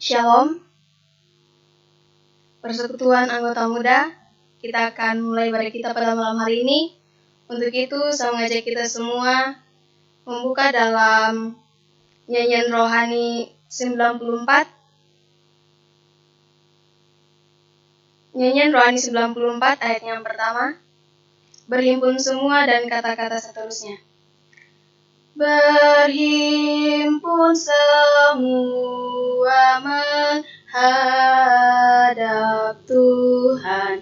Shalom, persekutuan anggota muda. Kita akan mulai ibadah kita pada malam hari ini. Untuk itu, saya mengajak kita semua membuka dalam nyanyian rohani 94. Nyanyian rohani 94 ayat yang pertama. Berhimpun semua dan kata-kata seterusnya. Berhimpun semua menghadap Tuhan,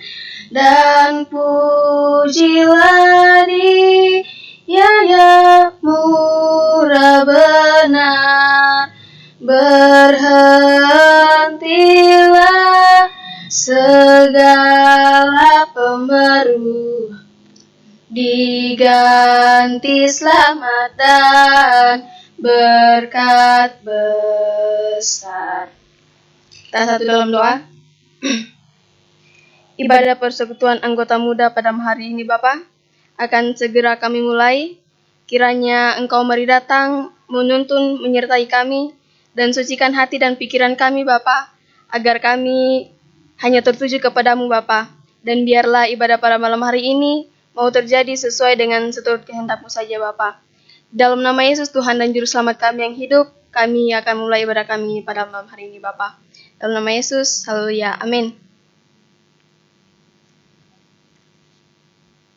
dan pujilah Dia yang murah benar. Berhentilah segala pemberuh, diganti selamat dan berkat besar. Kita satu dalam doa. Ibadah persekutuan anggota muda pada hari ini Bapa akan segera kami mulai. Kiranya Engkau mari datang, menuntun, menyertai kami, dan sucikan hati dan pikiran kami Bapa, agar kami hanya tertuju kepadamu Bapa. Dan biarlah ibadah pada malam hari ini mau terjadi sesuai dengan seturut kehendak-Mu saja Bapa. Dalam nama Yesus Tuhan dan Juru Selamat kami yang hidup, kami akan mulai ibadah kami pada malam hari ini Bapa. Dalam nama Yesus, haleluya, amin.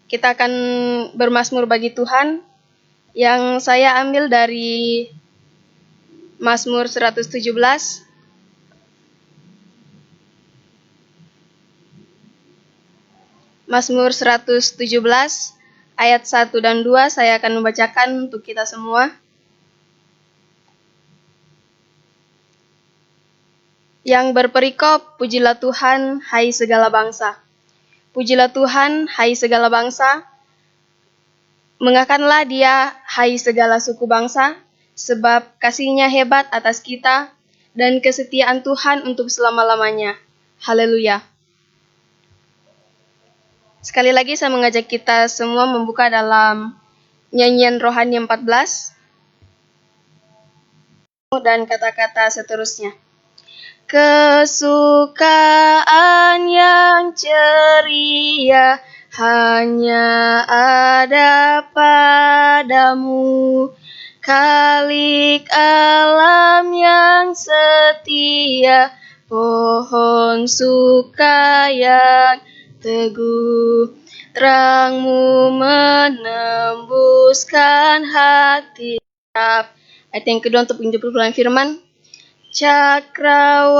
Kita akan bermazmur bagi Tuhan, yang saya ambil dari Mazmur 117. Mazmur 117 ayat 1 dan 2 saya akan membacakan untuk kita semua. Yang berperikop, pujilah Tuhan, hai segala bangsa. Pujilah Tuhan, hai segala bangsa. Mengakanlah Dia, hai segala suku bangsa, sebab kasih-Nya hebat atas kita, dan kesetiaan Tuhan untuk selama-lamanya. Haleluya. Sekali lagi saya mengajak kita semua membuka dalam nyanyian rohani 14 dan kata-kata seterusnya. Kesukaan yang ceria hanya ada padamu, Khalik alam yang setia, pohon suka yang teguh, terang-Mu menembuskan hati. Ayat yang kedua untuk penjelasan firman. Cakrawala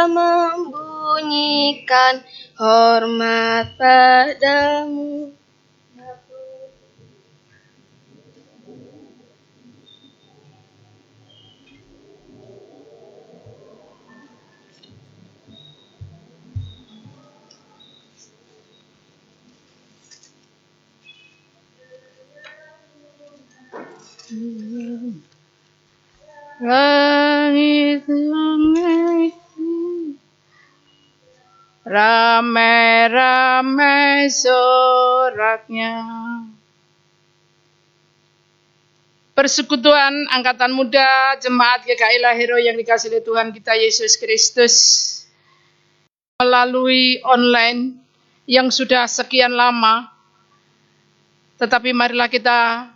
membunyikan hormat padamu. Ramai-ramai soraknya. Persekutuan Angkatan Muda Jemaat GKI Lahiro yang dikasihi oleh Tuhan kita Yesus Kristus melalui online yang sudah sekian lama, tetapi marilah kita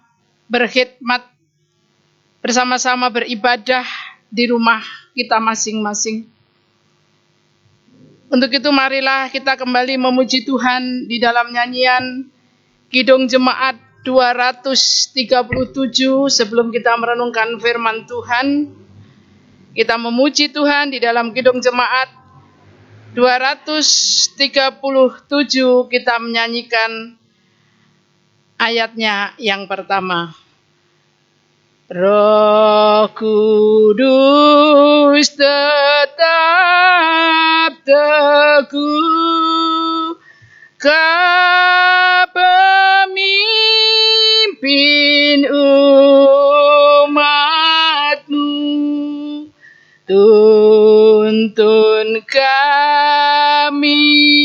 berkhidmat bersama-sama, beribadah di rumah kita masing-masing. Untuk itu marilah kita kembali memuji Tuhan di dalam nyanyian Kidung Jemaat 237 sebelum kita merenungkan firman Tuhan. Kita memuji Tuhan di dalam Kidung Jemaat 237 kita menyanyikan ayatnya yang pertama. Roh Kudus tetap teguh, Kau pemimpin umat-Mu, tuntun kami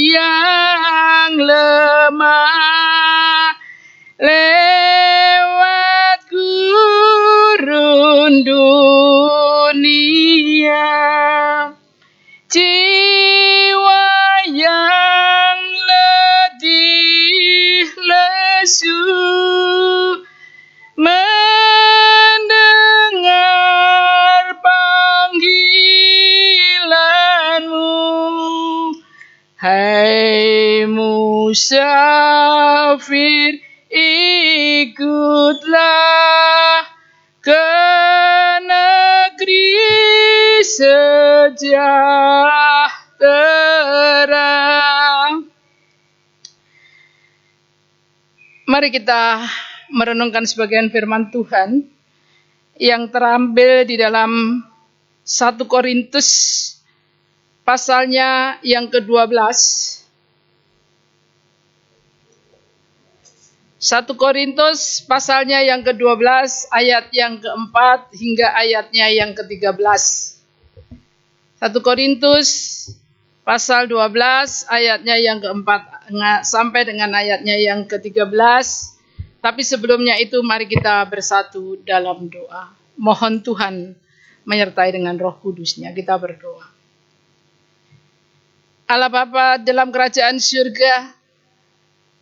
yang lemah lewat gurun dunia. musafir, ikutlah ke negeri sejahtera. Mari kita merenungkan sebagian firman Tuhan yang terambil di dalam 1 Korintus pasalnya yang ke-12. 1 Korintus pasalnya yang ke-12 ayat yang ke-4 hingga ayatnya yang ke-13. 1 Korintus pasal 12 ayatnya yang ke-4 sampai dengan ayatnya yang ke-13. Tapi sebelumnya itu mari kita bersatu dalam doa. Mohon Tuhan menyertai dengan Roh Kudus-Nya. Kita berdoa. Allah Bapa dalam kerajaan surga,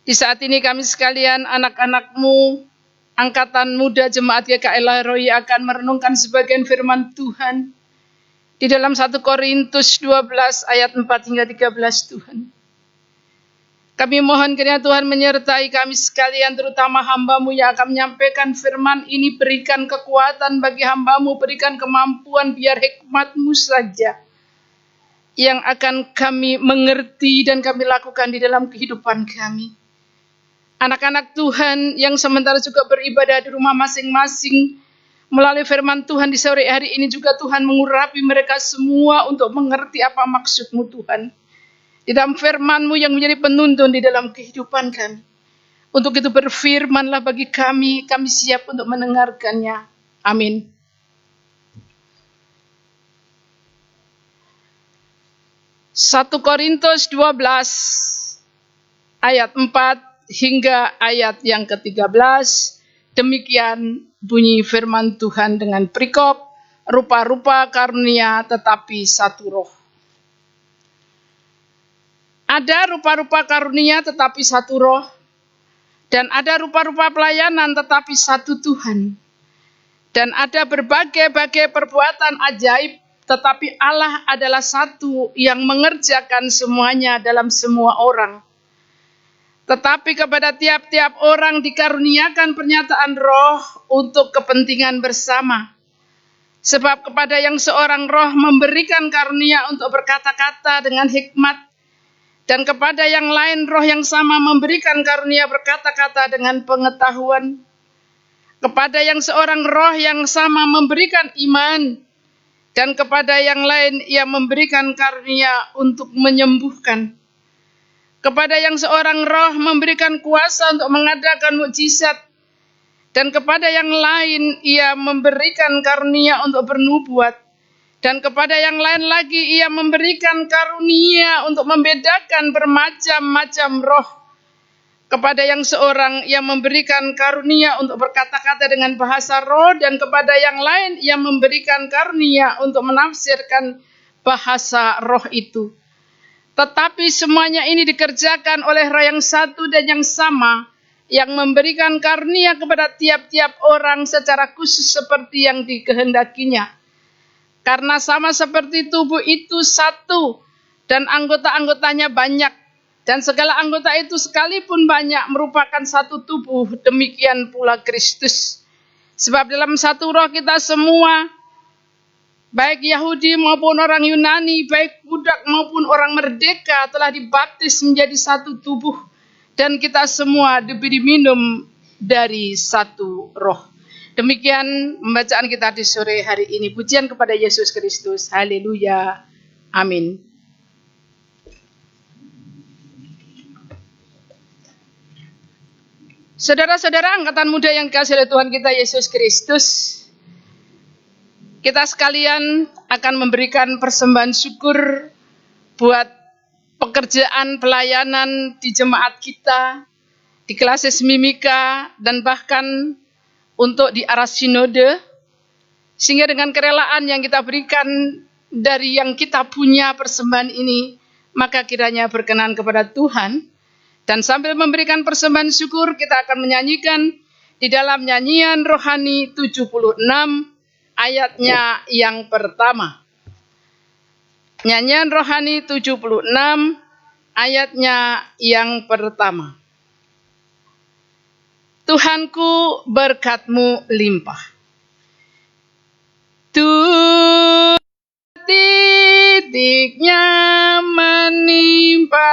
di saat ini kami sekalian anak-anak-Mu, angkatan muda jemaat GKI Lairoi akan merenungkan sebagian firman Tuhan di dalam 1 Korintus 12 ayat 4 hingga 13 Tuhan. Kami mohon kiranya Tuhan menyertai kami sekalian, terutama hamba-Mu yang akan menyampaikan firman ini. Berikan kekuatan bagi hamba-Mu, berikan kemampuan, biar hikmat-Mu saja yang akan kami mengerti dan kami lakukan di dalam kehidupan kami. Anak-anak Tuhan yang sementara juga beribadah di rumah masing-masing, melalui firman Tuhan di sore hari ini juga Tuhan mengurapi mereka semua untuk mengerti apa maksud-Mu Tuhan. Di dalam firman-Mu yang menjadi penuntun di dalam kehidupan kami. Untuk itu berfirmanlah bagi kami siap untuk mendengarkannya. Amin. Satu Korintus 12 ayat 4 hingga ayat yang ke-13. Demikian bunyi firman Tuhan dengan perikop, rupa-rupa karunia tetapi satu roh. Ada rupa-rupa karunia tetapi satu roh, dan ada rupa-rupa pelayanan tetapi satu Tuhan. Dan ada berbagai-bagai perbuatan ajaib, tetapi Allah adalah satu yang mengerjakan semuanya dalam semua orang. Tetapi kepada tiap-tiap orang dikaruniakan pernyataan roh untuk kepentingan bersama. Sebab kepada yang seorang roh memberikan karunia untuk berkata-kata dengan hikmat, dan kepada yang lain roh yang sama memberikan karunia berkata-kata dengan pengetahuan. Kepada yang seorang roh yang sama memberikan iman, dan kepada yang lain ia memberikan karunia untuk menyembuhkan. Kepada yang seorang roh memberikan kuasa untuk mengadakan mukjizat, dan kepada yang lain ia memberikan karunia untuk bernubuat. Dan kepada yang lain lagi ia memberikan karunia untuk membedakan bermacam-macam roh. Kepada yang seorang ia memberikan karunia untuk berkata-kata dengan bahasa roh, dan kepada yang lain ia memberikan karunia untuk menafsirkan bahasa roh itu. Tetapi semuanya ini dikerjakan oleh Roh yang satu dan yang sama, yang memberikan karunia kepada tiap-tiap orang secara khusus seperti yang dikehendakinya. Karena sama seperti tubuh itu satu, dan anggota-anggotanya banyak, dan segala anggota itu sekalipun banyak merupakan satu tubuh, demikian pula Kristus. Sebab dalam satu roh kita semua, baik Yahudi maupun orang Yunani, baik budak maupun orang merdeka, telah dibaptis menjadi satu tubuh, dan kita semua diberi minum dari satu roh. Demikian pembacaan kita di sore hari ini. Pujian kepada Yesus Kristus. Haleluya. Amin. Saudara-saudara angkatan muda yang dikasihi oleh Tuhan kita Yesus Kristus, kita sekalian akan memberikan persembahan syukur buat pekerjaan pelayanan di jemaat kita, di Klasis Mimika, dan bahkan untuk di arah sinode, sehingga dengan kerelaan yang kita berikan dari yang kita punya persembahan ini, maka kiranya berkenan kepada Tuhan. Dan sambil memberikan persembahan syukur, kita akan menyanyikan di dalam nyanyian rohani 76 ayatnya yang pertama. Nyanyian rohani 76 ayatnya yang pertama. Tuhanku, berkat-Mu limpah. Tuhan, titiknya menimpa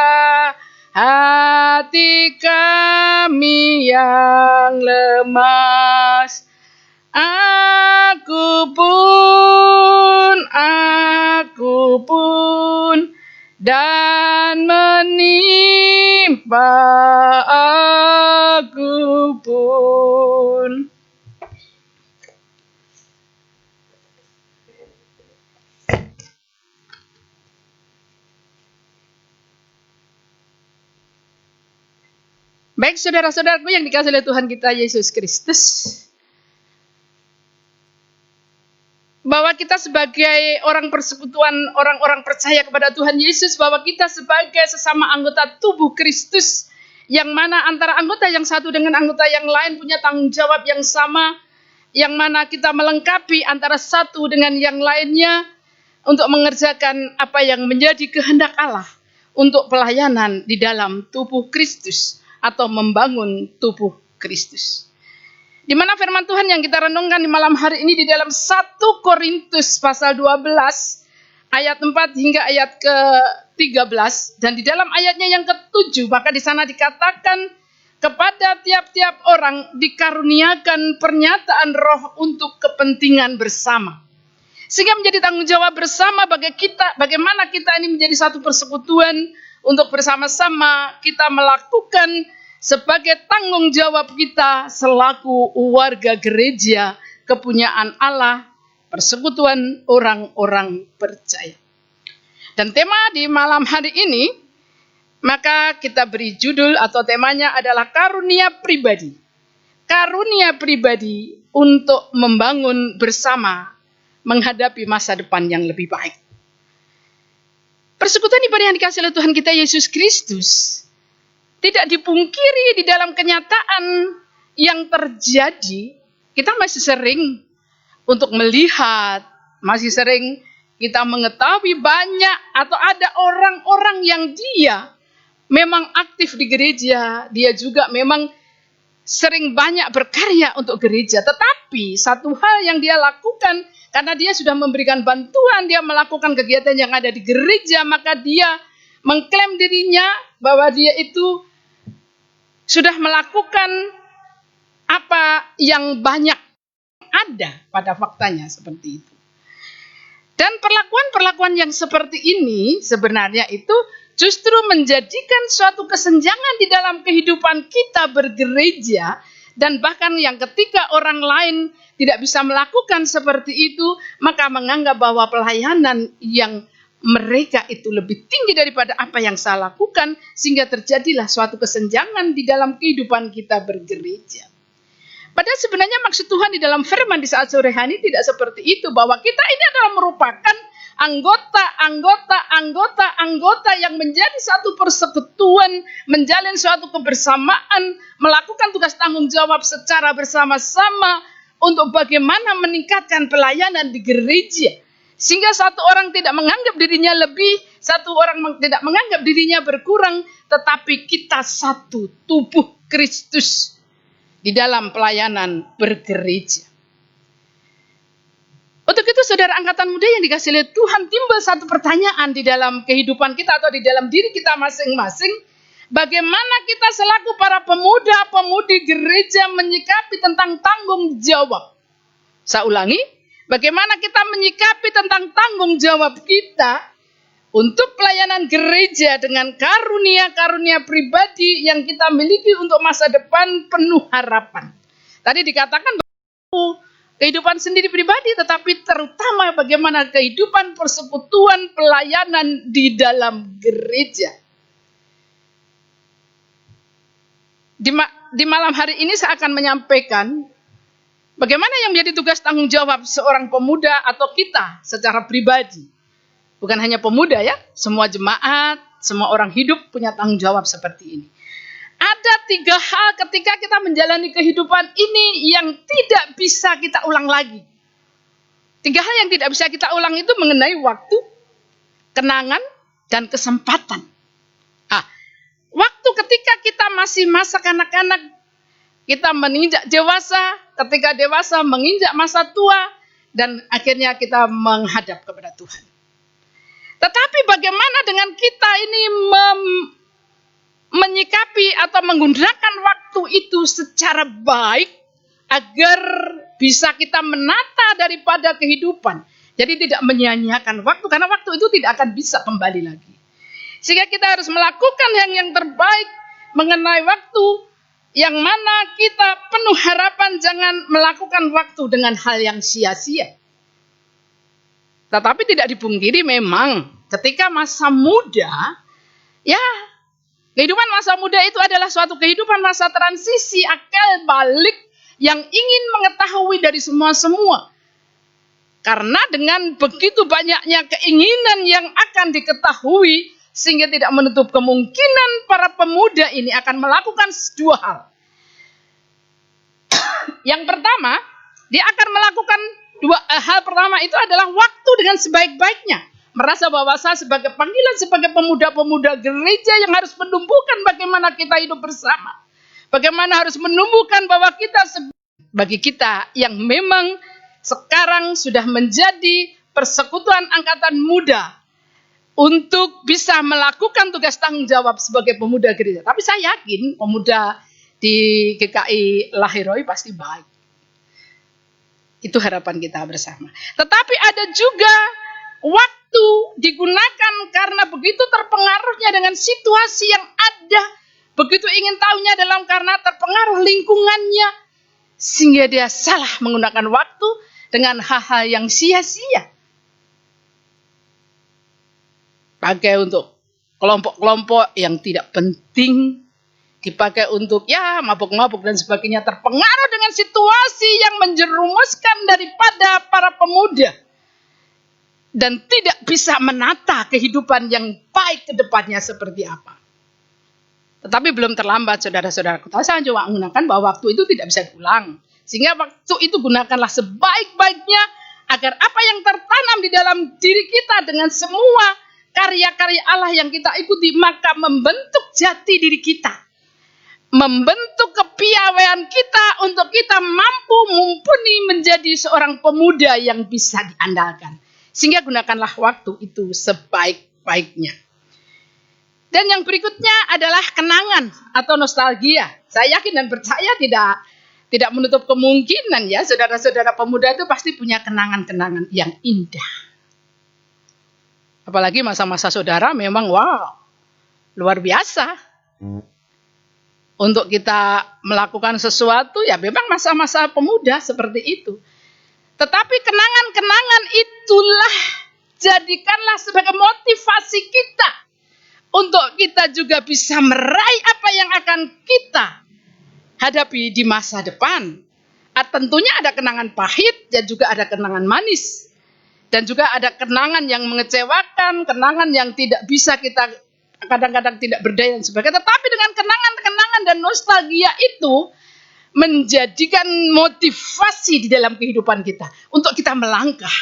hati kami yang lemas. Aku pun dan menimpa aku pun. Baik saudara-saudaraku yang dikasihi oleh Tuhan kita Yesus Kristus, bahwa kita sebagai orang persekutuan, orang-orang percaya kepada Tuhan Yesus, bahwa kita sebagai sesama anggota tubuh Kristus, yang mana antara anggota yang satu dengan anggota yang lain punya tanggung jawab yang sama, yang mana kita melengkapi antara satu dengan yang lainnya untuk mengerjakan apa yang menjadi kehendak Allah untuk pelayanan di dalam tubuh Kristus atau membangun tubuh Kristus. Di mana firman Tuhan yang kita renungkan di malam hari ini di dalam 1 Korintus pasal 12 ayat 4 hingga ayat ke-13, dan di dalam ayatnya yang ke-7 maka di sana dikatakan kepada tiap-tiap orang dikaruniakan pernyataan roh untuk kepentingan bersama. Sehingga menjadi tanggung jawab bersama bagi kita, bagaimana kita ini menjadi satu persekutuan untuk bersama-sama kita melakukan sebagai tanggung jawab kita selaku warga gereja kepunyaan Allah, persekutuan orang-orang percaya. Dan tema di malam hari ini, maka kita beri judul atau temanya adalah karunia pribadi. Karunia pribadi untuk membangun bersama menghadapi masa depan yang lebih baik. Persekutuan ibadah yang dikasihi oleh Tuhan kita Yesus Kristus tidak dipungkiri di dalam kenyataan yang terjadi. Kita masih sering untuk melihat, masih sering kita mengetahui banyak atau ada orang-orang yang dia memang aktif di gereja, dia juga memang sering banyak berkarya untuk gereja. Tetapi satu hal yang dia lakukan, karena dia sudah memberikan bantuan, dia melakukan kegiatan yang ada di gereja, maka dia mengklaim dirinya bahwa dia itu sudah melakukan apa yang banyak ada pada faktanya seperti itu. Dan perlakuan-perlakuan yang seperti ini sebenarnya itu justru menjadikan suatu kesenjangan di dalam kehidupan kita bergereja, dan bahkan yang ketika orang lain tidak bisa melakukan seperti itu, maka menganggap bahwa pelayanan yang mereka itu lebih tinggi daripada apa yang saya lakukan, sehingga terjadilah suatu kesenjangan di dalam kehidupan kita bergereja. Padahal sebenarnya maksud Tuhan di dalam firman di saat sore hari tidak seperti itu, bahwa kita ini adalah merupakan anggota yang menjadi satu persekutuan, menjalin suatu kebersamaan, melakukan tugas tanggung jawab secara bersama-sama untuk bagaimana meningkatkan pelayanan di gereja. Sehingga satu orang tidak menganggap dirinya lebih, satu orang tidak menganggap dirinya berkurang, tetapi kita satu tubuh Kristus di dalam pelayanan bergereja. Untuk itu saudara angkatan muda yang dikasihi oleh Tuhan, timbul satu pertanyaan di dalam kehidupan kita atau di dalam diri kita masing-masing. Bagaimana kita selaku para pemuda-pemudi gereja menyikapi tentang tanggung jawab. Saya ulangi, bagaimana kita menyikapi tentang tanggung jawab kita untuk pelayanan gereja dengan karunia-karunia pribadi yang kita miliki untuk masa depan penuh harapan. Tadi dikatakan bahwa kehidupan sendiri pribadi, tetapi terutama bagaimana kehidupan persekutuan pelayanan di dalam gereja. Di malam hari ini saya akan menyampaikan bagaimana yang menjadi tugas tanggung jawab seorang pemuda atau kita secara pribadi. Bukan hanya pemuda ya, semua jemaat, semua orang hidup punya tanggung jawab seperti ini. Ada 3 hal ketika kita menjalani kehidupan ini yang tidak bisa kita ulang lagi. 3 hal yang tidak bisa kita ulang itu mengenai waktu, kenangan, dan kesempatan. waktu ketika kita masih masa kanak-kanak, kita menginjak dewasa, ketika dewasa menginjak masa tua, dan akhirnya kita menghadap kepada Tuhan. Tetapi bagaimana dengan kita ini menyikapi atau menggunakan waktu itu secara baik agar bisa kita menata daripada kehidupan. Jadi tidak menyia-nyiakan waktu, karena waktu itu tidak akan bisa kembali lagi. Sehingga kita harus melakukan yang terbaik mengenai waktu, yang mana kita penuh harapan jangan melakukan waktu dengan hal yang sia-sia. Tetapi tidak dipungkiri memang ketika masa muda, ya kehidupan masa muda itu adalah suatu kehidupan masa transisi, akal balik yang ingin mengetahui dari semua-semua. Karena dengan begitu banyaknya keinginan yang akan diketahui, sehingga tidak menutup kemungkinan para pemuda ini akan melakukan dua hal. Yang pertama, dia akan melakukan hal pertama itu adalah waktu dengan sebaik-baiknya. Merasa bahwa saya sebagai panggilan, sebagai pemuda-pemuda gereja yang harus menumbuhkan bagaimana kita hidup bersama. Bagaimana harus menumbuhkan bahwa kita bagi kita yang memang sekarang sudah menjadi persekutuan angkatan muda untuk bisa melakukan tugas tanggung jawab sebagai pemuda gereja. Tapi saya yakin pemuda di GKI Lahiroi pasti baik. Itu harapan kita bersama. Tetapi ada juga waktu digunakan karena begitu terpengaruhnya dengan situasi yang ada, begitu ingin tahunya karena terpengaruh lingkungannya, sehingga dia salah menggunakan waktu dengan hal-hal yang sia-sia. Pakai untuk kelompok-kelompok yang tidak penting, dipakai untuk mabuk-mabuk dan sebagainya, terpengaruh dengan situasi yang menjerumuskan daripada para pemuda dan tidak bisa menata kehidupan yang baik ke depannya seperti apa. Tetapi belum terlambat, saudara-saudaraku. Saya coba menggunakan bahwa waktu itu tidak bisa diulang, sehingga waktu itu gunakanlah sebaik-baiknya agar apa yang tertanam di dalam diri kita dengan semua karya-karya Allah yang kita ikuti, maka membentuk jati diri kita. Membentuk kepiawaian kita untuk kita mampu mumpuni menjadi seorang pemuda yang bisa diandalkan. Sehingga gunakanlah waktu itu sebaik-baiknya. Dan yang berikutnya adalah kenangan atau nostalgia. Saya yakin dan percaya tidak menutup kemungkinan ya, saudara-saudara pemuda itu pasti punya kenangan-kenangan yang indah. Apalagi masa-masa saudara memang luar biasa. Untuk kita melakukan sesuatu ya memang masa-masa pemuda seperti itu. Tetapi kenangan-kenangan itulah jadikanlah sebagai motivasi kita untuk kita juga bisa meraih apa yang akan kita hadapi di masa depan. Tentunya ada kenangan pahit dan juga ada kenangan manis. Dan juga ada kenangan yang mengecewakan, kenangan yang tidak bisa kita kadang-kadang tidak berdaya dan sebagainya. Tetapi dengan kenangan-kenangan dan nostalgia itu menjadikan motivasi di dalam kehidupan kita untuk kita melangkah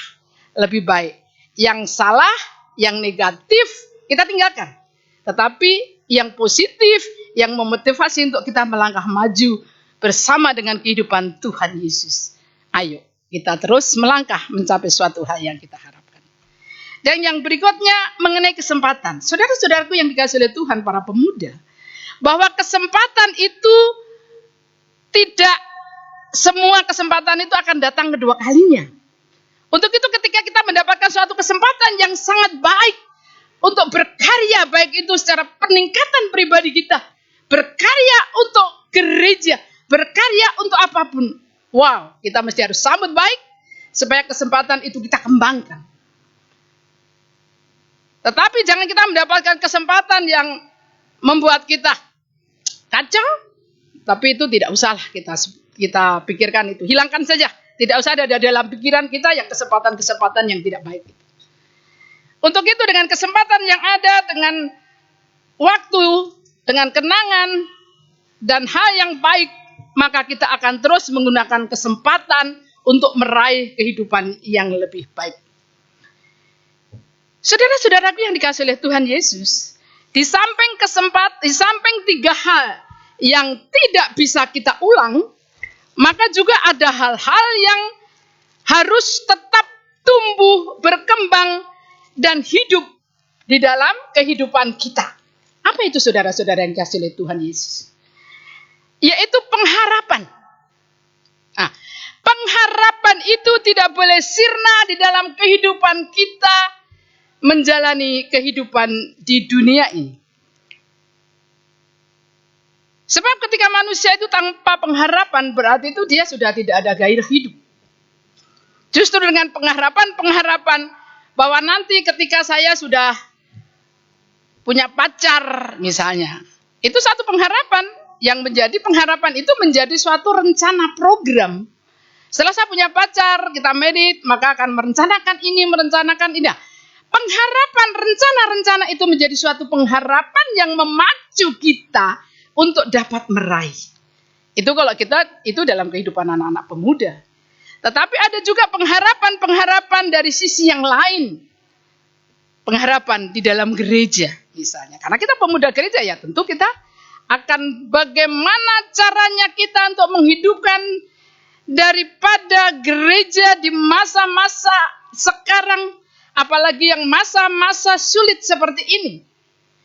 lebih baik. Yang salah, yang negatif kita tinggalkan. Tetapi yang positif, yang memotivasi untuk kita melangkah maju bersama dengan kehidupan Tuhan Yesus. Ayo kita terus melangkah mencapai suatu hal yang kita harapkan. Dan yang berikutnya mengenai kesempatan. Saudara-saudaraku yang dikasihi oleh Tuhan, para pemuda, bahwa kesempatan itu tidak semua kesempatan itu akan datang kedua kalinya. Untuk itu ketika kita mendapatkan suatu kesempatan yang sangat baik untuk berkarya, baik itu secara peningkatan pribadi kita, berkarya untuk gereja, berkarya untuk apapun, kita mesti harus sambut baik supaya kesempatan itu kita kembangkan. Tetapi jangan kita mendapatkan kesempatan yang membuat kita kacau, tapi itu tidak usahlah kita pikirkan itu. Hilangkan saja. Tidak usah ada dalam pikiran kita yang kesempatan-kesempatan yang tidak baik itu. Untuk itu dengan kesempatan yang ada, dengan waktu, dengan kenangan, dan hal yang baik, maka kita akan terus menggunakan kesempatan untuk meraih kehidupan yang lebih baik. Saudara-saudaraku yang dikasihi oleh Tuhan Yesus, Di samping 3 hal yang tidak bisa kita ulang, maka juga ada hal-hal yang harus tetap tumbuh, berkembang, dan hidup di dalam kehidupan kita. Apa itu saudara-saudara yang dikasihi oleh Tuhan Yesus? Yaitu pengharapan. Nah, pengharapan itu tidak boleh sirna di dalam kehidupan kita menjalani kehidupan di dunia ini. Sebab ketika manusia itu tanpa pengharapan, berarti itu dia sudah tidak ada gairah hidup. Justru dengan pengharapan bahwa nanti ketika saya sudah punya pacar misalnya, itu satu pengharapan. Yang menjadi pengharapan itu menjadi suatu rencana program. Setelah saya punya pacar, kita married, maka akan merencanakan ini, merencanakan ini. Nah, pengharapan, rencana-rencana itu menjadi suatu pengharapan yang memacu kita untuk dapat meraih. Itu kalau kita, itu dalam kehidupan anak-anak pemuda. Tetapi ada juga pengharapan dari sisi yang lain. Pengharapan di dalam gereja misalnya. Karena kita pemuda gereja ya tentu kita akan bagaimana caranya kita untuk menghidupkan daripada gereja di masa-masa sekarang, apalagi yang masa-masa sulit seperti ini.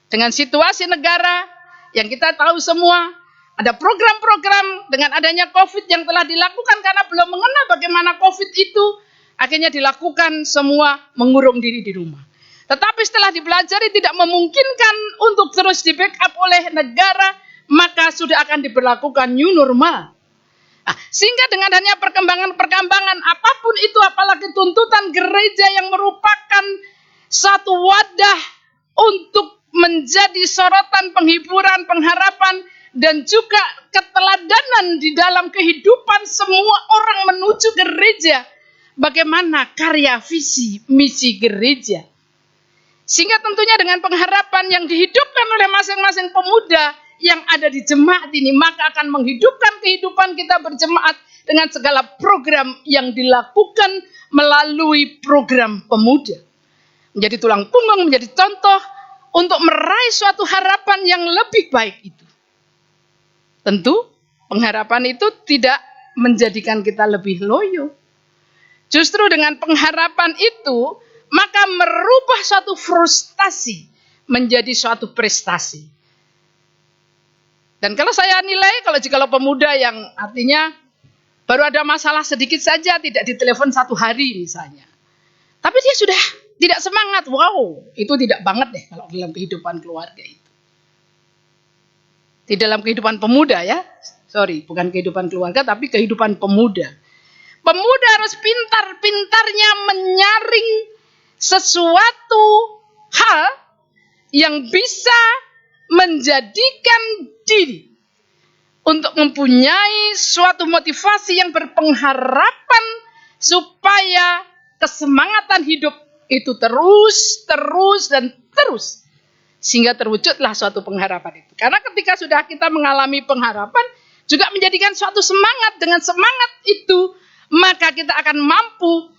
Dengan situasi negara yang kita tahu semua, ada program-program dengan adanya COVID yang telah dilakukan karena belum mengenal bagaimana COVID itu, akhirnya dilakukan semua mengurung diri di rumah. Tetapi setelah dipelajari tidak memungkinkan untuk terus di-backup oleh negara, maka sudah akan diberlakukan new normal. Nah, sehingga dengan adanya perkembangan apapun itu, apalagi tuntutan gereja yang merupakan satu wadah untuk menjadi sorotan penghiburan, pengharapan, dan juga keteladanan di dalam kehidupan semua orang menuju gereja. Bagaimana karya visi misi gereja. Sehingga tentunya dengan pengharapan yang dihidupkan oleh masing-masing pemuda yang ada di jemaat ini, maka akan menghidupkan kehidupan kita berjemaat dengan segala program yang dilakukan melalui program pemuda. Menjadi tulang punggung, menjadi contoh untuk meraih suatu harapan yang lebih baik itu. Tentu pengharapan itu tidak menjadikan kita lebih loyo. Justru dengan pengharapan itu, maka merubah suatu frustasi menjadi suatu prestasi. Dan kalau saya nilai, kalau pemuda yang artinya baru ada masalah sedikit saja, tidak ditelepon 1 hari misalnya. Tapi dia sudah tidak semangat. Wow, itu tidak banget deh kalau dalam kehidupan keluarga itu. Di dalam kehidupan pemuda ya. Sorry, bukan kehidupan keluarga, tapi kehidupan pemuda. Pemuda harus pintar-pintarnya menyaring sesuatu hal yang bisa menjadikan diri untuk mempunyai suatu motivasi yang berpengharapan supaya kesemangatan hidup itu terus sehingga terwujudlah suatu pengharapan itu. Karena ketika sudah kita mengalami pengharapan juga menjadikan suatu semangat. Dengan semangat itu maka kita akan mampu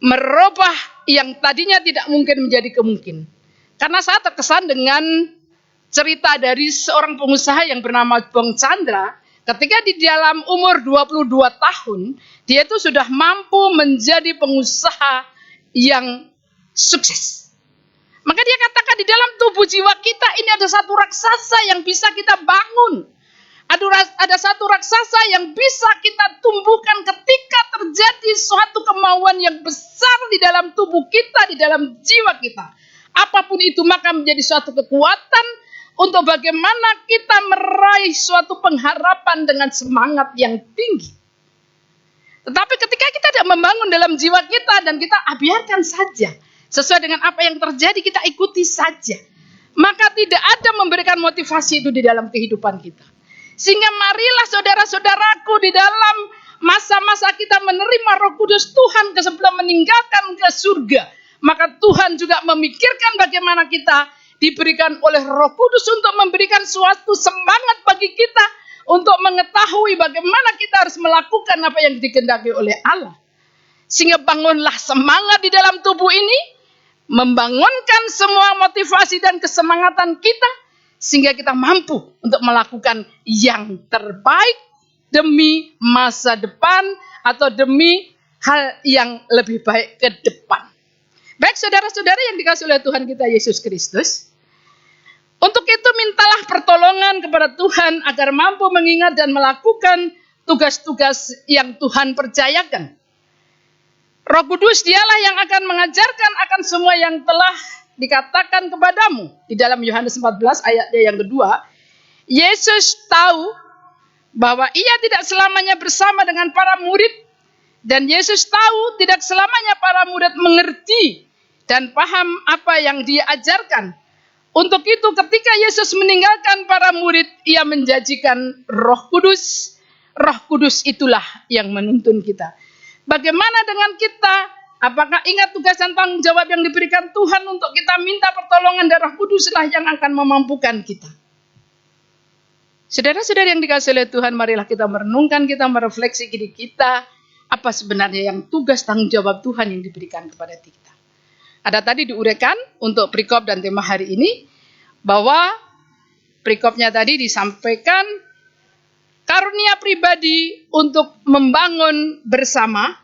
merubah yang tadinya tidak mungkin menjadi kemungkinan. Karena saya terkesan dengan cerita dari seorang pengusaha yang bernama Bong Chandra. Ketika di dalam umur 22 tahun, dia itu sudah mampu menjadi pengusaha yang sukses. Maka dia katakan di dalam tubuh jiwa kita ini ada satu raksasa yang bisa kita bangun. Ada satu raksasa yang bisa kita tumbuhkan ketika terjadi suatu kemauan yang besar di dalam tubuh kita, di dalam jiwa kita. Apapun itu maka menjadi suatu kekuatan untuk bagaimana kita meraih suatu pengharapan dengan semangat yang tinggi. Tetapi ketika kita tidak membangun dalam jiwa kita dan kita biarkan saja, sesuai dengan apa yang terjadi kita ikuti saja, maka tidak ada memberikan motivasi itu di dalam kehidupan kita. Sehingga marilah saudara-saudaraku di dalam masa-masa kita menerima Roh Kudus Tuhan sebelum meninggalkan ke surga. Maka Tuhan juga memikirkan bagaimana kita diberikan oleh Roh Kudus untuk memberikan suatu semangat bagi kita untuk mengetahui bagaimana kita harus melakukan apa yang dikehendaki oleh Allah. Sehingga bangunlah semangat di dalam tubuh ini, membangunkan semua motivasi dan kesemangatan kita, sehingga kita mampu untuk melakukan yang terbaik demi masa depan atau demi hal yang lebih baik ke depan. Baik saudara-saudara yang dikasihi oleh Tuhan kita Yesus Kristus, untuk itu mintalah pertolongan kepada Tuhan agar mampu mengingat dan melakukan tugas-tugas yang Tuhan percayakan. Roh Kudus dialah yang akan mengajarkan akan semua yang telah dikatakan kepadamu. Di dalam Yohanes 14 ayatnya yang kedua, Yesus tahu bahwa ia tidak selamanya bersama dengan para murid, dan Yesus tahu tidak selamanya para murid mengerti dan paham apa yang dia ajarkan. Untuk itu ketika Yesus meninggalkan para murid, ia menjanjikan Roh Kudus. Roh Kudus itulah yang menuntun kita. Bagaimana dengan kita? Apakah ingat tugas dan tanggung jawab yang diberikan Tuhan untuk kita minta pertolongan dari Roh Kuduslah yang akan memampukan kita. Saudara-saudara yang dikasihi oleh Tuhan, marilah kita merenungkan, kita merefleksi diri kita, apa sebenarnya yang tugas tanggung jawab Tuhan yang diberikan kepada kita. Ada tadi diuraikan untuk perikop dan tema hari ini, bahwa perikopnya tadi disampaikan karunia pribadi untuk membangun bersama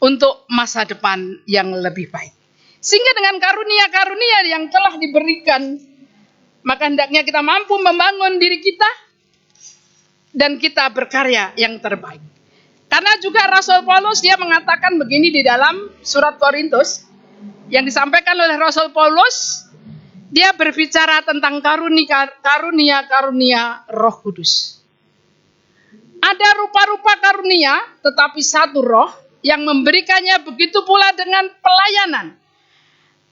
untuk masa depan yang lebih baik. Sehingga dengan karunia-karunia yang telah diberikan, maka hendaknya kita mampu membangun diri kita dan kita berkarya yang terbaik. Karena juga Rasul Paulus dia mengatakan begini di dalam surat Korintus, yang disampaikan oleh Rasul Paulus, dia berbicara tentang karunia-karunia Roh Kudus. Ada rupa-rupa karunia, tetapi satu Roh yang memberikannya, begitu pula dengan pelayanan.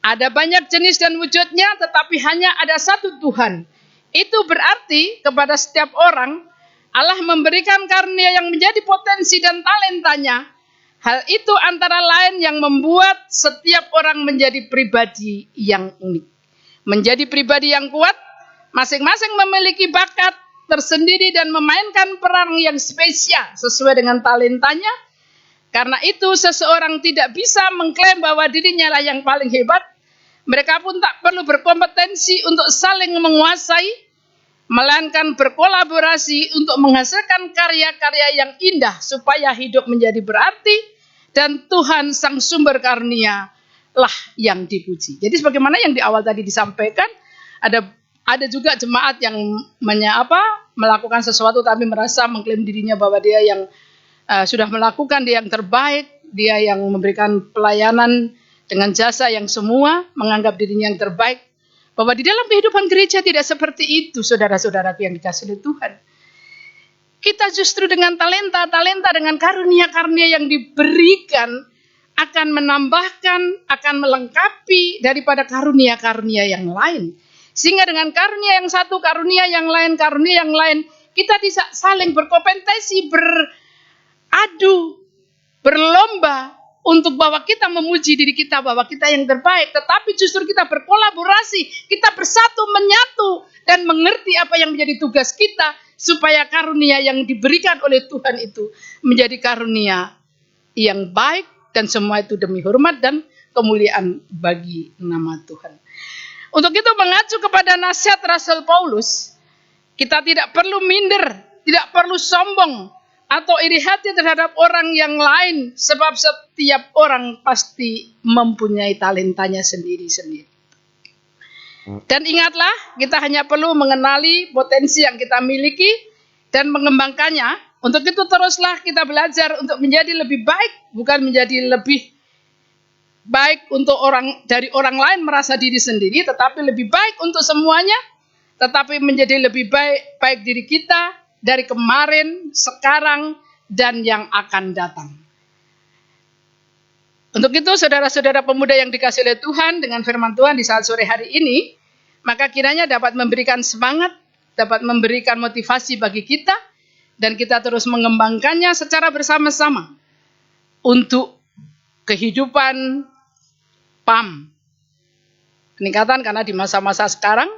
Ada banyak jenis dan wujudnya, tetapi hanya ada satu Tuhan. Itu berarti kepada setiap orang, Allah memberikan karunia yang menjadi potensi dan talentanya. Hal itu antara lain yang membuat setiap orang menjadi pribadi yang unik. Menjadi pribadi yang kuat, masing-masing memiliki bakat tersendiri dan memainkan peran yang spesial sesuai dengan talentanya. Karena itu seseorang tidak bisa mengklaim bahwa dirinya lah yang paling hebat. Mereka pun tak perlu berkompetensi untuk saling menguasai, melainkan berkolaborasi untuk menghasilkan karya-karya yang indah supaya hidup menjadi berarti dan Tuhan sang sumber karunia lah yang dipuji. Jadi sebagaimana yang di awal tadi disampaikan, ada juga jemaat yang melakukan sesuatu tapi merasa mengklaim dirinya bahwa dia yang sudah melakukan, dia yang terbaik, dia yang memberikan pelayanan dengan jasa yang semua, menganggap dirinya yang terbaik. Bahwa di dalam kehidupan gereja tidak seperti itu, saudara-saudaraku yang dikasihi oleh Tuhan. Kita justru dengan talenta dengan karunia-karunia yang diberikan akan menambahkan, akan melengkapi daripada karunia-karunia yang lain. Sehingga dengan karunia yang satu, karunia yang lain, kita bisa saling berkompetensi, beradu, berlomba untuk bahwa kita memuji diri kita, bahwa kita yang terbaik. Tetapi justru kita berkolaborasi, kita bersatu, menyatu, dan mengerti apa yang menjadi tugas kita, supaya karunia yang diberikan oleh Tuhan itu menjadi karunia yang baik, dan semua itu demi hormat dan kemuliaan bagi nama Tuhan. Untuk itu mengacu kepada nasihat Rasul Paulus, kita tidak perlu minder, tidak perlu sombong, atau iri hati terhadap orang yang lain, sebab setiap orang pasti mempunyai talentanya sendiri-sendiri. Dan ingatlah, kita hanya perlu mengenali potensi yang kita miliki dan mengembangkannya. Untuk itu teruslah kita belajar untuk menjadi lebih baik, bukan menjadi lebih baik untuk dari orang lain merasa diri sendiri, tetapi lebih baik untuk semuanya, tetapi menjadi lebih baik diri kita dari kemarin, sekarang, dan yang akan datang. Untuk itu, saudara-saudara pemuda yang dikasihi oleh Tuhan, dengan firman Tuhan di saat sore hari ini, maka kiranya dapat memberikan semangat, dapat memberikan motivasi bagi kita, dan kita terus mengembangkannya secara bersama-sama untuk kehidupan PAM. Peningkatan karena di masa-masa sekarang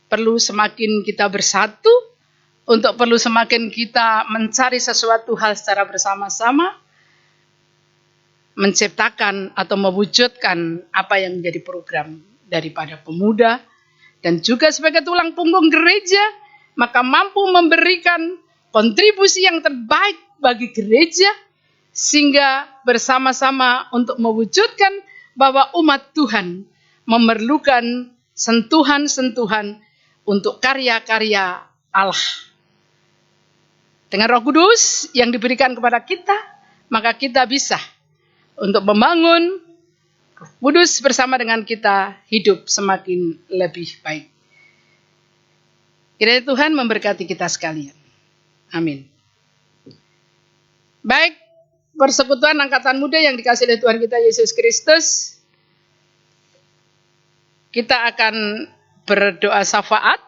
perlu semakin kita bersatu, untuk perlu semakin kita mencari sesuatu hal secara bersama-sama, menciptakan atau mewujudkan apa yang menjadi program daripada pemuda dan juga sebagai tulang punggung gereja, maka mampu memberikan kontribusi yang terbaik bagi gereja sehingga bersama-sama untuk mewujudkan bahwa umat Tuhan memerlukan sentuhan-sentuhan untuk karya-karya Allah. Dengan Roh Kudus yang diberikan kepada kita, maka kita bisa untuk membangun Roh Kudus bersama dengan kita hidup semakin lebih baik. Kiranya Tuhan memberkati kita sekalian. Amin. Baik, persekutuan angkatan muda yang dikasihi oleh Tuhan kita Yesus Kristus, kita akan berdoa syafaat.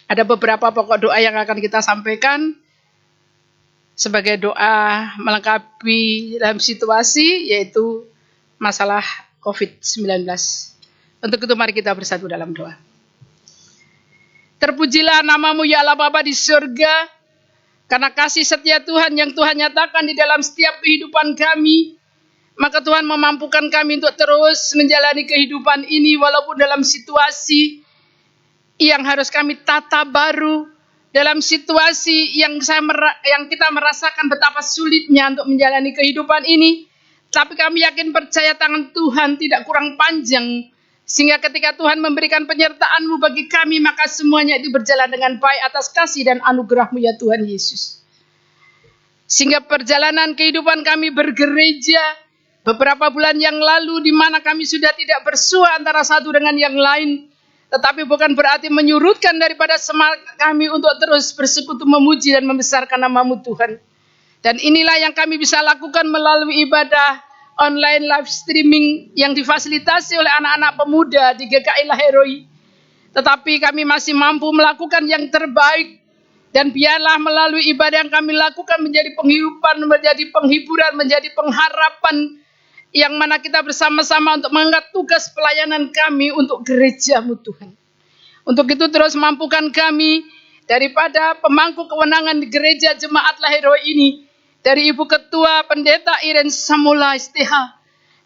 Ada beberapa pokok doa yang akan kita sampaikan sebagai doa melengkapi dalam situasi, yaitu masalah COVID-19. Untuk itu mari kita bersatu dalam doa. Terpujilah namamu ya Allah Bapa di surga, karena kasih setia Tuhan yang Tuhan nyatakan di dalam setiap kehidupan kami. Maka Tuhan memampukan kami untuk terus menjalani kehidupan ini walaupun dalam situasi yang harus kami tata baru, dalam situasi yang kita merasakan betapa sulitnya untuk menjalani kehidupan ini. Tapi kami yakin percaya tangan Tuhan tidak kurang panjang, sehingga ketika Tuhan memberikan penyertaan-Mu bagi kami, maka semuanya itu berjalan dengan baik atas kasih dan anugerah-Mu ya Tuhan Yesus. Sehingga perjalanan kehidupan kami bergereja beberapa bulan yang lalu, di mana kami sudah tidak bersua antara satu dengan yang lain, tetapi bukan berarti menyurutkan daripada semangat kami untuk terus bersekutu memuji dan membesarkan nama-Mu Tuhan. Dan inilah yang kami bisa lakukan melalui ibadah online live streaming yang difasilitasi oleh anak-anak pemuda di GKI Laheroi. Tetapi kami masih mampu melakukan yang terbaik. Dan biarlah melalui ibadah yang kami lakukan menjadi penghidupan, menjadi penghiburan, menjadi pengharapan, yang mana kita bersama-sama untuk mengangkat tugas pelayanan kami untuk gereja-Mu Tuhan. Untuk itu terus mampukan kami daripada pemangku kewenangan di gereja Jemaat Laheroi ini, dari Ibu Ketua Pendeta Iren Samula STH,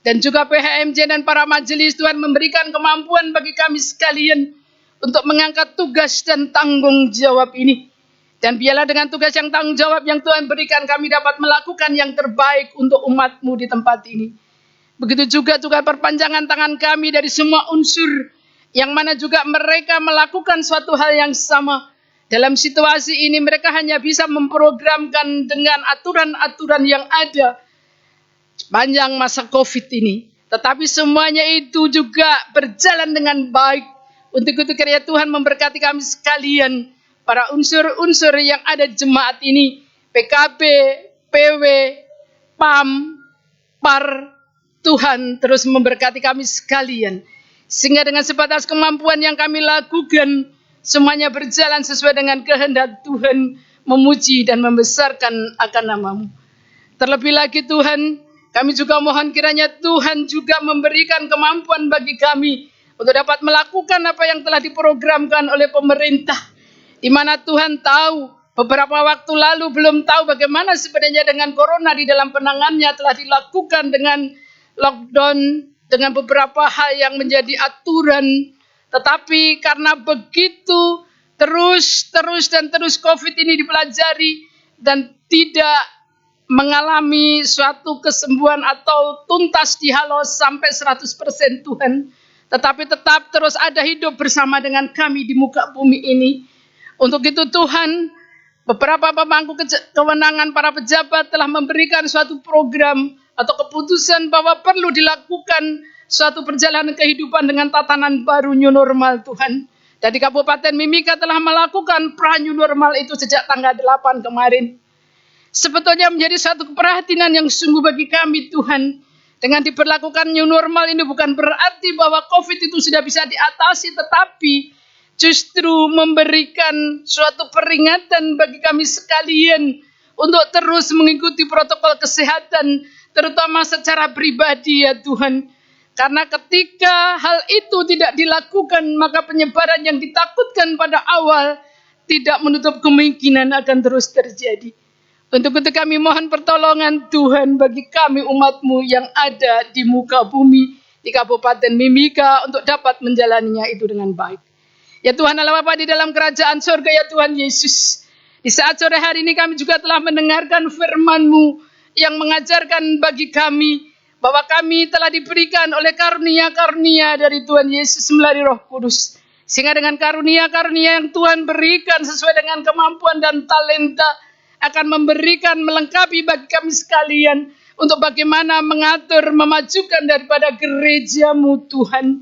dan juga PHMJ dan para majelis, Tuhan memberikan kemampuan bagi kami sekalian untuk mengangkat tugas dan tanggung jawab ini. Dan biarlah dengan tugas yang tanggung jawab yang Tuhan berikan, kami dapat melakukan yang terbaik untuk umat-Mu di tempat ini. Begitu juga perpanjangan tangan kami dari semua unsur yang mana juga mereka melakukan suatu hal yang sama. Dalam situasi ini mereka hanya bisa memprogramkan dengan aturan-aturan yang ada sepanjang masa COVID ini. Tetapi semuanya itu juga berjalan dengan baik. Untuk itu kiranya Tuhan memberkati kami sekalian, para unsur-unsur yang ada di jemaat ini, PKB, PW, PAM, PAR, Tuhan terus memberkati kami sekalian. Sehingga dengan sebatas kemampuan yang kami lakukan, semuanya berjalan sesuai dengan kehendak Tuhan, memuji dan membesarkan akan nama-Mu. Terlebih lagi Tuhan, kami juga mohon kiranya Tuhan juga memberikan kemampuan bagi kami untuk dapat melakukan apa yang telah diprogramkan oleh pemerintah. Di mana Tuhan tahu, beberapa waktu lalu belum tahu bagaimana sebenarnya dengan corona di dalam penanganannya telah dilakukan dengan lockdown, dengan beberapa hal yang menjadi aturan. Tetapi karena begitu terus COVID ini dipelajari dan tidak mengalami suatu kesembuhan atau tuntas dihalau sampai 100% Tuhan, tetapi tetap terus ada hidup bersama dengan kami di muka bumi ini. Untuk itu Tuhan, beberapa pemangku kewenangan para pejabat telah memberikan suatu program atau keputusan bahwa perlu dilakukan suatu perjalanan kehidupan dengan tatanan baru new normal Tuhan. Dan di Kabupaten Mimika telah melakukan pra-new normal itu sejak tanggal 8 kemarin. Sebetulnya menjadi satu keprihatinan yang sungguh bagi kami Tuhan. Dengan diberlakukan new normal ini bukan berarti bahwa COVID itu sudah bisa diatasi, tetapi justru memberikan suatu peringatan bagi kami sekalian untuk terus mengikuti protokol kesehatan, terutama secara pribadi ya Tuhan. Karena ketika hal itu tidak dilakukan, maka penyebaran yang ditakutkan pada awal tidak menutup kemungkinan akan terus terjadi. Untuk itu kami mohon pertolongan Tuhan bagi kami umat-Mu yang ada di muka bumi, di Kabupaten Mimika, untuk dapat menjalaninya itu dengan baik. Ya Tuhan Allah Bapa di dalam kerajaan surga, ya Tuhan Yesus. Di saat sore hari ini kami juga telah mendengarkan firman-Mu yang mengajarkan bagi kami bahwa kami telah diberikan oleh karunia-karunia dari Tuhan Yesus melalui Roh Kudus. Sehingga dengan karunia-karunia yang Tuhan berikan sesuai dengan kemampuan dan talenta akan memberikan melengkapi bagi kami sekalian untuk bagaimana mengatur, memajukan daripada gereja-Mu Tuhan.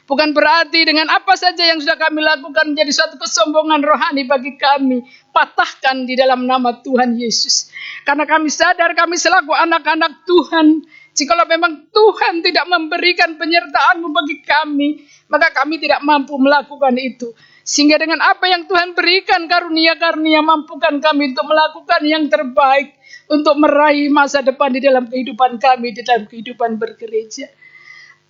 Bukan berarti dengan apa saja yang sudah kami lakukan menjadi suatu kesombongan rohani bagi kami. Patahkan di dalam nama Tuhan Yesus. Karena kami sadar kami selaku anak-anak Tuhan. Jikalau memang Tuhan tidak memberikan penyertaan-Mu bagi kami, maka kami tidak mampu melakukan itu. Sehingga dengan apa yang Tuhan berikan karunia-karunia, mampukan kami untuk melakukan yang terbaik. Untuk meraih masa depan di dalam kehidupan kami, di dalam kehidupan bergereja.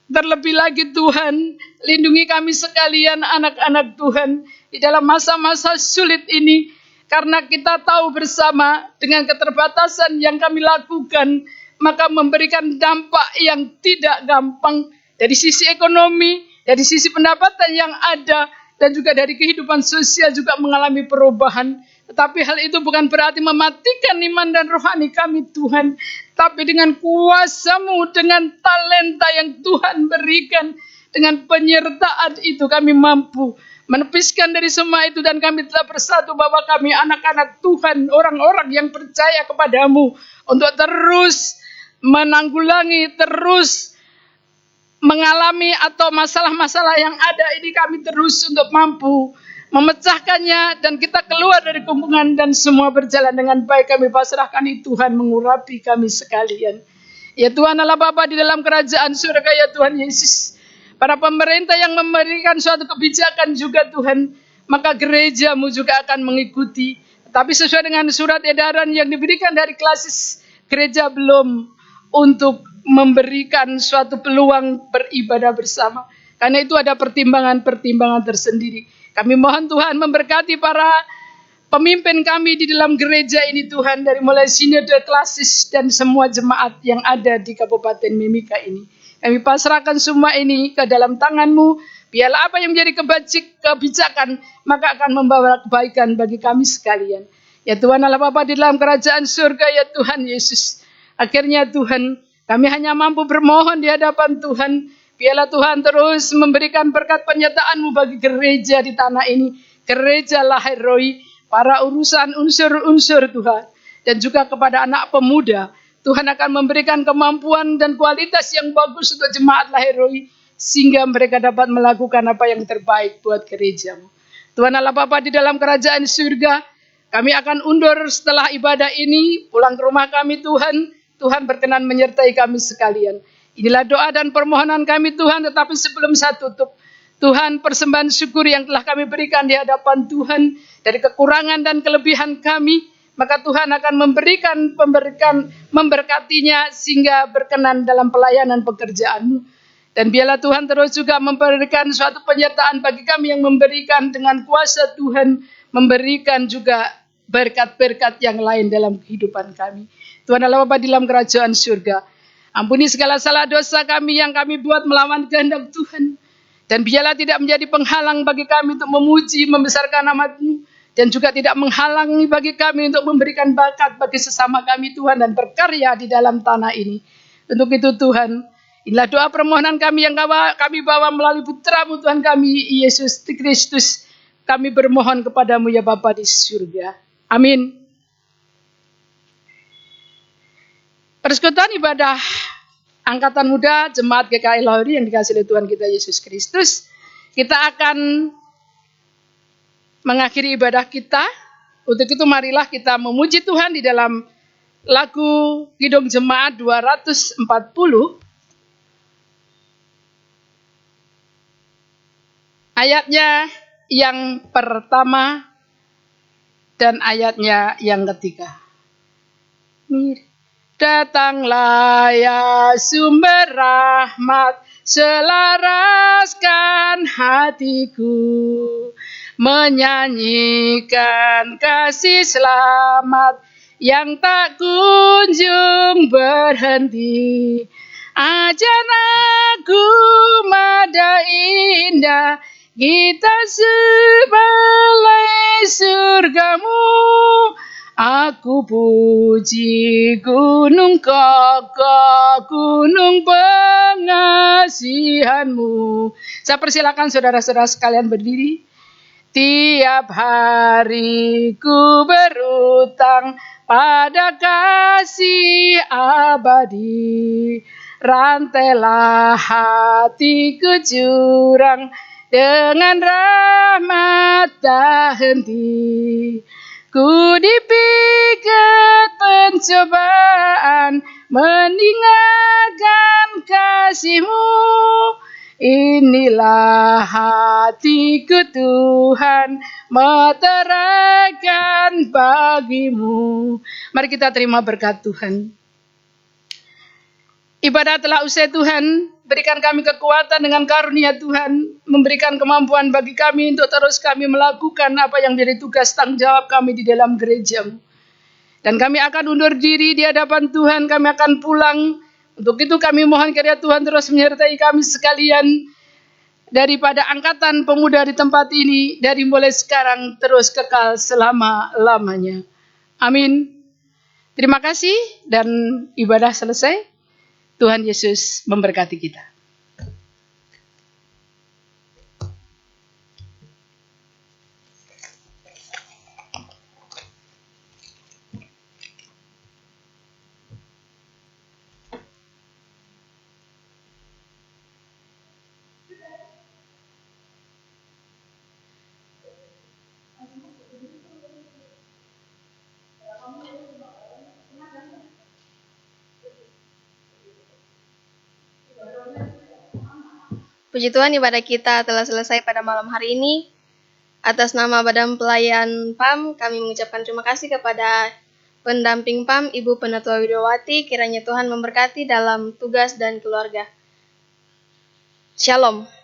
Terlebih lagi Tuhan, lindungi kami sekalian anak-anak Tuhan di dalam masa-masa sulit ini. Karena kita tahu bersama dengan keterbatasan yang kami lakukan, maka memberikan dampak yang tidak gampang dari sisi ekonomi, dari sisi pendapatan yang ada, dan juga dari kehidupan sosial juga mengalami perubahan. Tetapi hal itu bukan berarti mematikan iman dan rohani kami Tuhan. Tapi dengan kuasa-Mu, dengan talenta yang Tuhan berikan, dengan penyertaan itu kami mampu menepiskan dari semua itu. Dan kami telah bersatu bahwa kami anak-anak Tuhan, orang-orang yang percaya kepada-Mu. Untuk terus menanggulangi, terus mengalami atau masalah-masalah yang ada ini kami terus untuk mampu memecahkannya, dan kita keluar dari kungkungan dan semua berjalan dengan baik. Kami pasrahkan itu Tuhan mengurapi kami sekalian. Ya Tuhan Allah Bapa di dalam kerajaan surga, ya Tuhan Yesus. Para pemerintah yang memberikan suatu kebijakan juga Tuhan, maka gereja-Mu juga akan mengikuti. Tapi sesuai dengan surat edaran yang diberikan dari klasis gereja belum untuk memberikan suatu peluang beribadah bersama. Karena itu ada pertimbangan-pertimbangan tersendiri. Kami mohon Tuhan memberkati para pemimpin kami di dalam gereja ini Tuhan. Dari mulai sinode, klasis, dan semua jemaat yang ada di Kabupaten Mimika ini. Kami pasrahkan semua ini ke dalam tangan-Mu. Biarlah apa yang menjadi kebijakan, maka akan membawa kebaikan bagi kami sekalian. Ya Tuhan Allah Bapa di dalam kerajaan surga, ya Tuhan Yesus. Akhirnya Tuhan, kami hanya mampu bermohon di hadapan Tuhan. Biarlah Tuhan terus memberikan berkat penyertaan-Mu bagi gereja di tanah ini. Gereja Lahir Rohi, para urusan unsur-unsur Tuhan. Dan juga kepada anak pemuda. Tuhan akan memberikan kemampuan dan kualitas yang bagus untuk jemaat Lahir Rohi. Sehingga mereka dapat melakukan apa yang terbaik buat gereja-Mu. Tuhan Allah Bapa di dalam kerajaan surga, kami akan undur setelah ibadah ini. Pulang ke rumah kami Tuhan. Tuhan berkenan menyertai kami sekalian. Inilah doa dan permohonan kami Tuhan, tetapi sebelum saya tutup, Tuhan persembahan syukur yang telah kami berikan di hadapan Tuhan, dari kekurangan dan kelebihan kami, maka Tuhan akan memberkatinya sehingga berkenan dalam pelayanan pekerjaan-Mu. Dan biarlah Tuhan terus juga memberikan suatu penyertaan bagi kami yang memberikan dengan kuasa Tuhan, memberikan juga berkat-berkat yang lain dalam kehidupan kami. Tuhan Allah Bapa di dalam kerajaan surga, ampuni segala salah dosa kami yang kami buat melawan kehendak Tuhan. Dan biarlah tidak menjadi penghalang bagi kami untuk memuji, membesarkan nama-Mu. Dan juga tidak menghalangi bagi kami untuk memberikan bakat bagi sesama kami Tuhan, dan berkarya di dalam tanah ini. Untuk itu Tuhan, inilah doa permohonan kami yang kami bawa melalui Putra-Mu Tuhan kami, Yesus Kristus. Kami bermohon kepada-Mu ya Bapa di surga. Amin. Persekutuan ibadah Angkatan Muda Jemaat GKI Lahir yang dikasihi oleh Tuhan kita Yesus Kristus, kita akan mengakhiri ibadah kita. Untuk itu marilah kita memuji Tuhan di dalam lagu Kidung Jemaat 240. Ayatnya yang pertama dan ayatnya yang ketiga. Datanglah ya sumber rahmat, selaraskan hatiku, menyanyikan kasih selamat yang tak kunjung berhenti. Ajar aku mada indah, kita sebalai surgamu. Aku puji gunung kokoh, gunung pengasihanmu. Saya persilakan saudara-saudara sekalian berdiri. Tiap hari ku berutang pada kasih abadi. Rantailah hatiku jurang dengan rahmat tak henti. Ku dipikat pencobaan meninggalkan kasih-Mu. Inilah hatiku Tuhan, meteraikan bagi-Mu. Mari kita terima berkat Tuhan. Ibadah telah usai Tuhan, berikan kami kekuatan dengan karunia Tuhan, memberikan kemampuan bagi kami untuk terus kami melakukan apa yang menjadi tugas tanggung jawab kami di dalam gereja. Dan kami akan undur diri di hadapan Tuhan, kami akan pulang. Untuk itu kami mohon kiranya Tuhan terus menyertai kami sekalian, daripada angkatan pemuda di tempat ini, dari mulai sekarang terus kekal selama-lamanya. Amin. Terima kasih dan ibadah selesai. Tuhan Yesus memberkati kita. Puji Tuhan, ibadah kita telah selesai pada malam hari ini. Atas nama Badan Pelayan PAM, kami mengucapkan terima kasih kepada pendamping PAM, Ibu Penatua Widiawati. Kiranya Tuhan memberkati dalam tugas dan keluarga. Shalom.